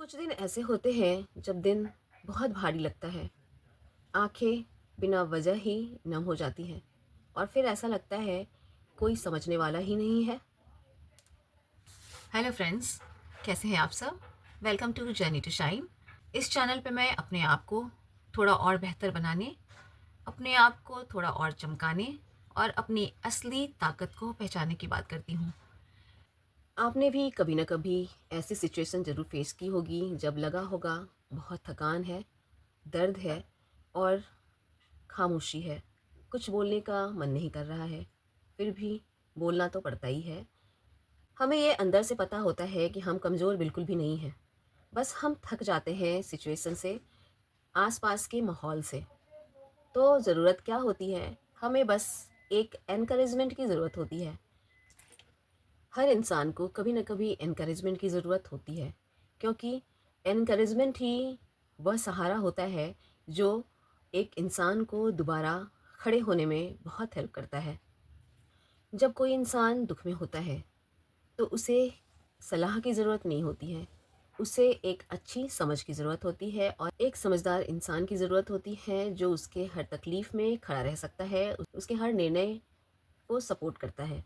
कुछ दिन ऐसे होते हैं जब दिन बहुत भारी लगता है। आंखें बिना वजह ही नम हो जाती हैं और फिर ऐसा लगता है कोई समझने वाला ही नहीं है। हेलो फ्रेंड्स, कैसे हैं आप सब? Welcome to journey to shine. इस चैनल पे मैं अपने आप को थोड़ा और बेहतर बनाने, अपने आप को थोड़ा और चमकाने और अपनी असली ताकत को पहचानने की बात करती हूँ। आपने भी कभी ना कभी ऐसी सिचुएशन ज़रूर फेस की होगी जब लगा होगा बहुत थकान है, दर्द है और खामोशी है। कुछ बोलने का मन नहीं कर रहा है, फिर भी बोलना तो पड़ता ही है। हमें ये अंदर से पता होता है कि हम कमज़ोर बिल्कुल भी नहीं हैं। बस हम थक जाते हैं सिचुएशन से, आस-पास के माहौल से। तो ज़रूरत क्या होती है? हमें बस एक एनकरेजमेंट की ज़रूरत होती है। हर इंसान को कभी न कभी एनकरेजमेंट की ज़रूरत होती है, क्योंकि एनकरेजमेंट ही वह सहारा होता है जो एक इंसान को दोबारा खड़े होने में बहुत हेल्प करता है। जब कोई इंसान दुख में होता है तो उसे सलाह की ज़रूरत नहीं होती है, उसे एक अच्छी समझ की ज़रूरत होती है और एक समझदार इंसान की ज़रूरत होती है जो उसके हर तकलीफ़ में खड़ा रह सकता है, उसके हर निर्णय को सपोर्ट करता है।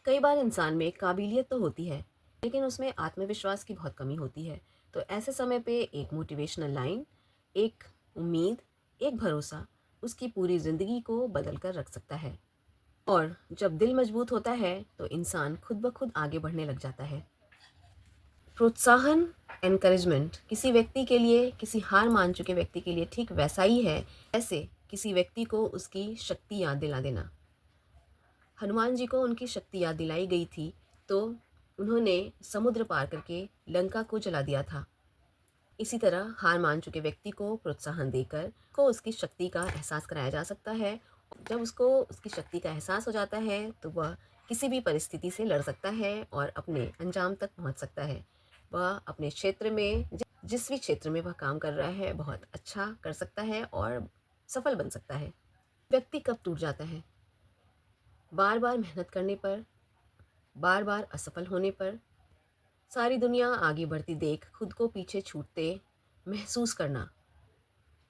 कई बार इंसान में काबिलियत तो होती है, लेकिन उसमें आत्मविश्वास की बहुत कमी होती है। तो ऐसे समय पे एक मोटिवेशनल लाइन, एक उम्मीद, एक भरोसा उसकी पूरी ज़िंदगी को बदल कर रख सकता है। और जब दिल मजबूत होता है तो इंसान खुद ब खुद आगे बढ़ने लग जाता है। प्रोत्साहन, एनकरेजमेंट किसी व्यक्ति के लिए, किसी हार मान चुके व्यक्ति के लिए ठीक वैसा ही है जैसे किसी व्यक्ति को उसकी शक्ति याद दिला देना। हनुमान जी को उनकी शक्ति याद दिलाई गई थी, तो उन्होंने समुद्र पार करके लंका को जला दिया था। इसी तरह हार मान चुके व्यक्ति को प्रोत्साहन देकर को उसकी शक्ति का एहसास कराया जा सकता है। जब उसको उसकी शक्ति का एहसास हो जाता है तो वह किसी भी परिस्थिति से लड़ सकता है और अपने अंजाम तक पहुंच सकता है। वह अपने क्षेत्र में जिस भी क्षेत्र में वह काम कर रहा है बहुत अच्छा कर सकता है और सफल बन सकता है। व्यक्ति कब टूट जाता है? बार बार मेहनत करने पर, बार बार असफल होने पर, सारी दुनिया आगे बढ़ती देख खुद को पीछे छूटते महसूस करना,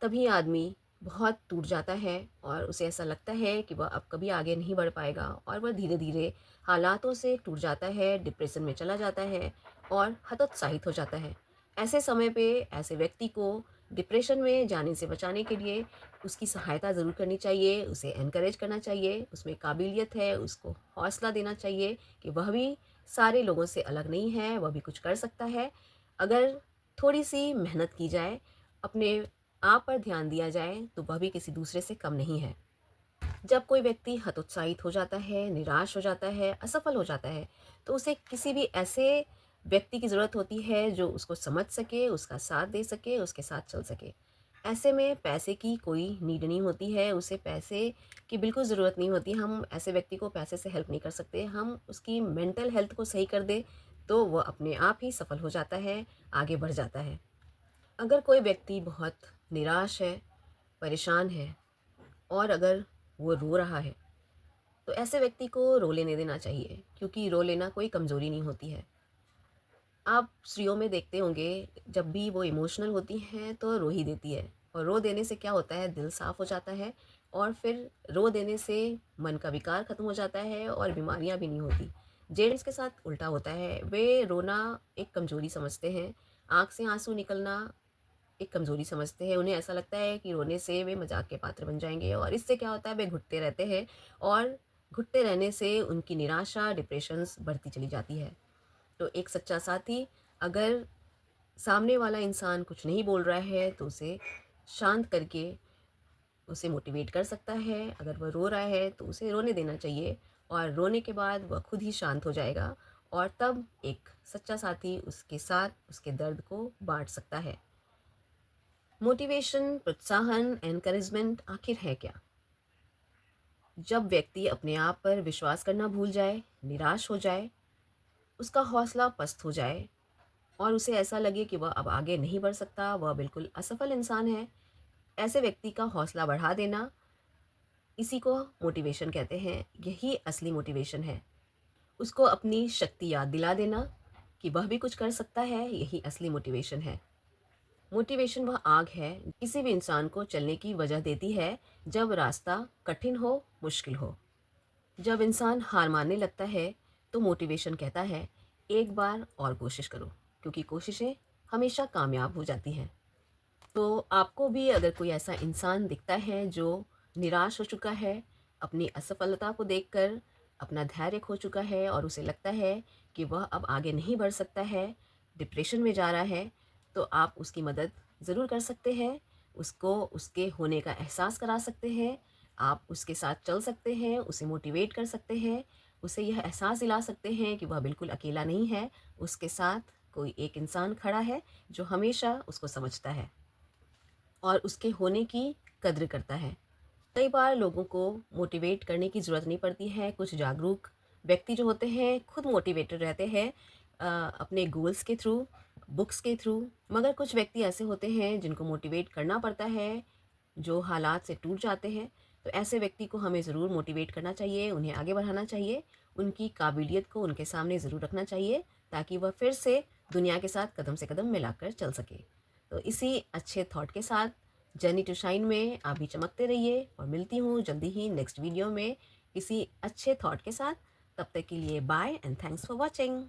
तभी आदमी बहुत टूट जाता है और उसे ऐसा लगता है कि वह अब कभी आगे नहीं बढ़ पाएगा और वह धीरे धीरे हालातों से टूट जाता है, डिप्रेशन में चला जाता है और हतोत्साहित हो जाता है। ऐसे समय पे ऐसे व्यक्ति को डिप्रेशन में जाने से बचाने के लिए उसकी सहायता ज़रूर करनी चाहिए, उसे एनकरेज करना चाहिए, उसमें काबिलियत है, उसको हौसला देना चाहिए कि वह भी सारे लोगों से अलग नहीं है, वह भी कुछ कर सकता है। अगर थोड़ी सी मेहनत की जाए, अपने आप पर ध्यान दिया जाए तो वह भी किसी दूसरे से कम नहीं है। जब कोई व्यक्ति हतोत्साहित हो जाता है, निराश हो जाता है, असफल हो जाता है, तो उसे किसी भी ऐसे व्यक्ति की ज़रूरत होती है जो उसको समझ सके, उसका साथ दे सके, उसके साथ चल सके। ऐसे में पैसे की कोई नीड नहीं होती है, उसे पैसे की बिल्कुल ज़रूरत नहीं होती। हम ऐसे व्यक्ति को पैसे से हेल्प नहीं कर सकते। हम उसकी मेंटल हेल्थ को सही कर दें तो वह अपने आप ही सफल हो जाता है, आगे बढ़ जाता है। अगर कोई व्यक्ति बहुत निराश है, परेशान है और अगर वो रो रहा है, तो ऐसे व्यक्ति को रो लेने देना चाहिए, क्योंकि रो लेना कोई कमज़ोरी नहीं होती है। आप स्त्रियों में देखते होंगे, जब भी वो इमोशनल होती हैं तो रो ही देती है और रो देने से क्या होता है, दिल साफ़ हो जाता है और फिर रो देने से मन का विकार ख़त्म हो जाता है और बीमारियाँ भी नहीं होती। जेंट्स के साथ उल्टा होता है, वे रोना एक कमज़ोरी समझते हैं, आँख से आँसू निकलना एक कमज़ोरी समझते हैं। उन्हें ऐसा लगता है कि रोने से वे मज़ाक के पात्र बन जाएँगे और इससे क्या होता है, वे घुटते रहते हैं और घुटते रहने से उनकी निराशा, डिप्रेशंस बढ़ती चली जाती है। तो एक सच्चा साथी अगर सामने वाला इंसान कुछ नहीं बोल रहा है तो उसे शांत करके उसे मोटिवेट कर सकता है। अगर वह रो रहा है तो उसे रोने देना चाहिए और रोने के बाद वह खुद ही शांत हो जाएगा और तब एक सच्चा साथी उसके साथ उसके दर्द को बाँट सकता है। मोटिवेशन, प्रोत्साहन, एनकरेजमेंट आखिर है क्या? जब व्यक्ति अपने आप पर विश्वास करना भूल जाए, निराश हो जाए, उसका हौसला पस्त हो जाए और उसे ऐसा लगे कि वह अब आगे नहीं बढ़ सकता, वह बिल्कुल असफल इंसान है, ऐसे व्यक्ति का हौसला बढ़ा देना, इसी को मोटिवेशन कहते हैं। यही असली मोटिवेशन है। उसको अपनी शक्ति याद दिला देना, कि वह भी कुछ कर सकता है, यही असली मोटिवेशन है। मोटिवेशन वह आग है किसी भी इंसान को चलने की वजह देती है जब रास्ता कठिन हो, मुश्किल हो। जब इंसान हार मानने लगता है तो मोटिवेशन कहता है एक बार और कोशिश करो, क्योंकि कोशिशें हमेशा कामयाब हो जाती हैं। तो आपको भी अगर कोई ऐसा इंसान दिखता है जो निराश हो चुका है, अपनी असफलता को देखकर अपना धैर्य खो चुका है और उसे लगता है कि वह अब आगे नहीं बढ़ सकता है, डिप्रेशन में जा रहा है, तो आप उसकी मदद ज़रूर कर सकते हैं। उसको उसके होने का एहसास करा सकते हैं। आप उसके साथ चल सकते हैं, उसे मोटिवेट कर सकते हैं, उसे यह एहसास दिला सकते हैं कि वह बिल्कुल अकेला नहीं है, उसके साथ कोई एक इंसान खड़ा है जो हमेशा उसको समझता है और उसके होने की कद्र करता है। कई बार लोगों को मोटिवेट करने की ज़रूरत नहीं पड़ती है। कुछ जागरूक व्यक्ति जो होते हैं खुद मोटिवेटेड रहते हैं अपने गोल्स के थ्रू, बुक्स के थ्रू। मगर कुछ व्यक्ति ऐसे होते हैं जिनको मोटिवेट करना पड़ता है, जो हालात से टूट जाते हैं। तो ऐसे व्यक्ति को हमें ज़रूर मोटिवेट करना चाहिए, उन्हें आगे बढ़ाना चाहिए, उनकी काबिलियत को उनके सामने ज़रूर रखना चाहिए, ताकि वह फिर से दुनिया के साथ कदम से कदम मिलाकर चल सके। तो इसी अच्छे थॉट के साथ जर्नी टू शाइन में आप भी चमकते रहिए, और मिलती हूँ जल्दी ही नेक्स्ट वीडियो में किसी अच्छे थॉट के साथ। तब तक के लिए bye and thanks for watching.